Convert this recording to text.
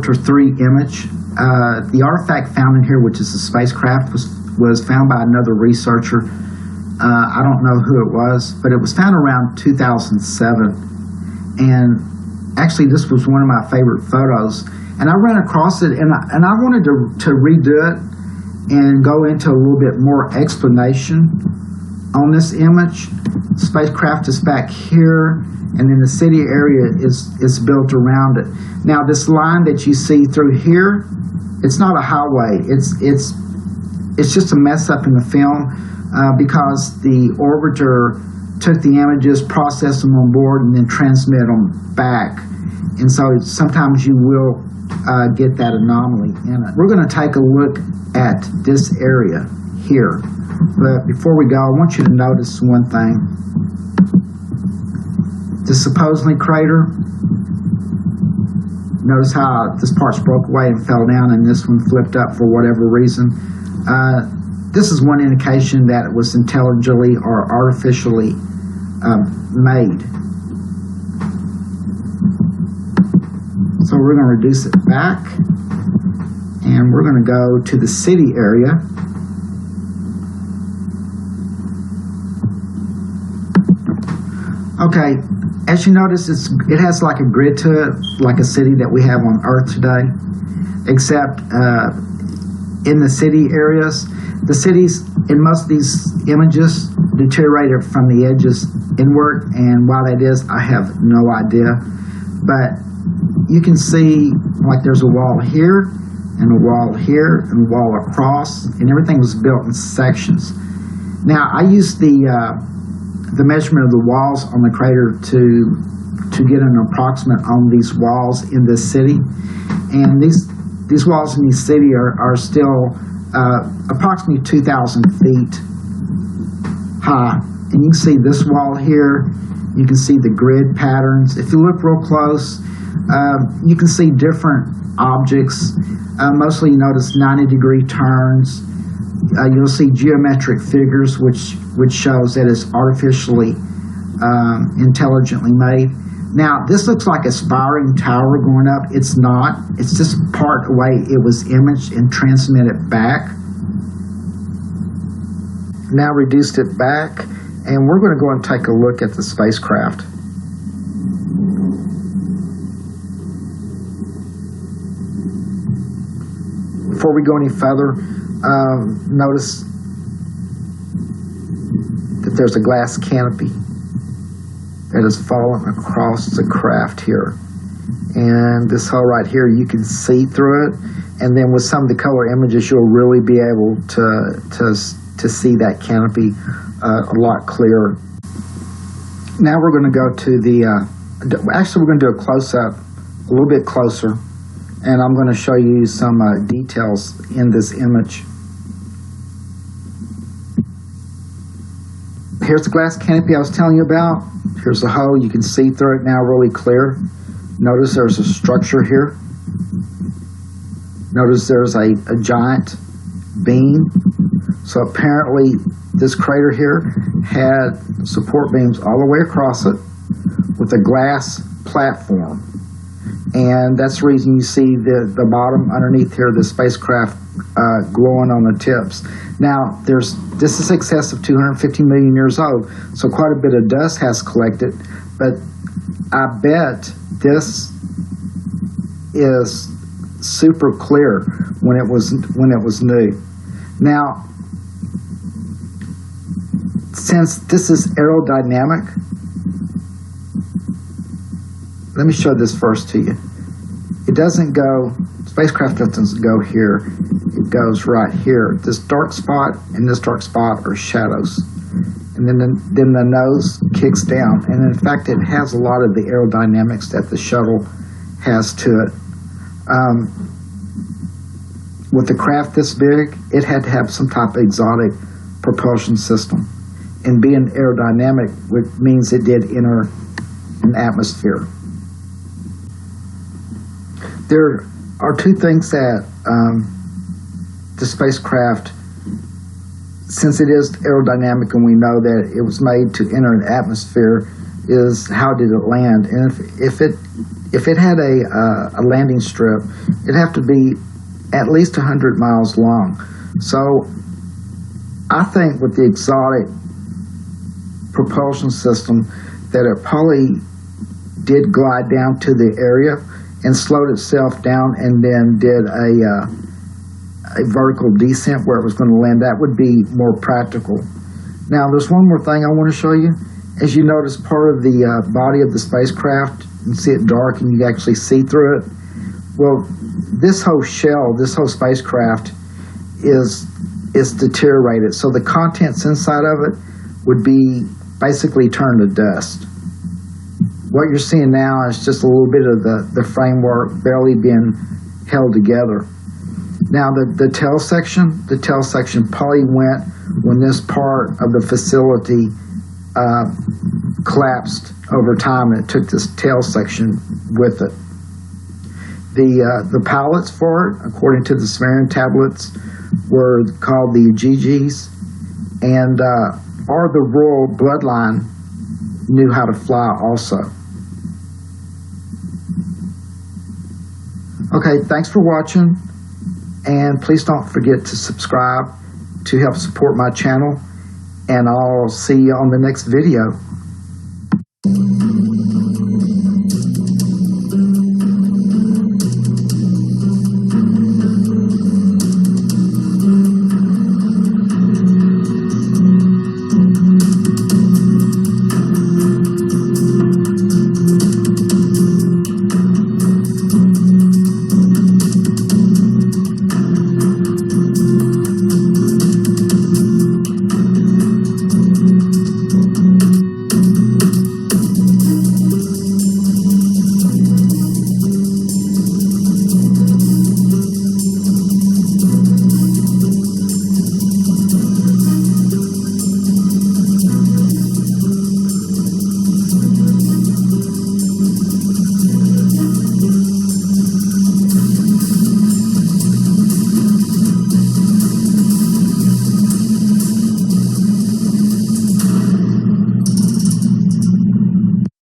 Chapter 3 image. The artifact found in here, which is the spacecraft, was found by another researcher. I don't know who it was, but it was found around 2007. And actually, this was one of my favorite photos. And I ran across it, and I wanted to redo it and go into a little bit more explanation on this image. The spacecraft is back here, and then the city area is built around it. Now, this line that you see through here, it's not a highway. It's just a mess up in the film because the orbiter took the images, processed them on board, and then transmit them back. And so sometimes you will get that anomaly in it. We're going to take a look at this area here. But before we go, I want you to notice one thing. The supposedly crater, notice how this part's broke away and fell down, and this one flipped up for whatever reason. This is one indication that it was intelligently or artificially made. So we're going to reduce it back, and we're going to go to the city area. Okay, as you notice, it has like a grid to it, like a city that we have on Earth today, except in the city areas, the cities in most of these images deteriorated from the edges inward, and why that is, I have no idea. But you can see like there's a wall here, and a wall here, and a wall across, and everything was built in sections. Now, I used the measurement of the walls on the crater to get an approximate on these walls in this city. And these walls in this city are still approximately 2,000 feet high. And you can see this wall here. You can see the grid patterns. If you look real close, you can see different objects. Mostly you notice 90-degree turns. You'll see geometric figures, which shows that it's artificially intelligently made. Now, this looks like a spiraling tower going up. It's not. It's just part of the way it was imaged and transmitted back. Now reduced it back, and we're going to go and take a look at the spacecraft. Before we go any further, notice that there's a glass canopy that has fallen across the craft here. And this hole right here, you can see through it. And then with some of the color images, you'll really be able to see that canopy a lot clearer. Now we're going to go to the, actually we're going to do a close-up, a little bit closer. And I'm going to show you some details in this image. Here's the glass canopy I was telling you about. Here's the hole. You can see through it now really clear. Notice there's a structure here. Notice there's a giant beam. So apparently this crater here had support beams all the way across it with a glass platform. And that's the reason you see the bottom underneath here, the spacecraft glowing on the tips. Now, this is in excess of 250 million years old, so quite a bit of dust has collected, but I bet this is super clear when it was new. Now, since this is aerodynamic, let me show this first to you. It doesn't go, spacecraft doesn't go here. It goes right here. This dark spot and this dark spot are shadows. And then the nose kicks down. And in fact, it has a lot of the aerodynamics that the shuttle has to it. With the craft this big, it had to have some type of exotic propulsion system. And being aerodynamic, which means it did enter an atmosphere. There are two things that the spacecraft, since it is aerodynamic and we know that it was made to enter an atmosphere, is how did it land? And if it had a landing strip, it'd have to be at least 100 miles long. So I think with the exotic propulsion system that it probably did glide down to the area and slowed itself down and then did a vertical descent where it was going to land. That would be more practical. Now, there's one more thing I want to show you. As you notice, part of the body of the spacecraft, you see it dark and you can actually see through it. Well, this whole shell, this whole spacecraft is deteriorated. So the contents inside of it would be basically turned to dust. What you're seeing now is just a little bit of the framework barely being held together. Now the tail section probably went when this part of the facility collapsed over time, and it took this tail section with it. The pilots for it, according to the Sumerian tablets, were called the Agigis, and are the royal bloodline knew how to fly also. Okay, thanks for watching, and please don't forget to subscribe to help support my channel, and I'll see you on the next video.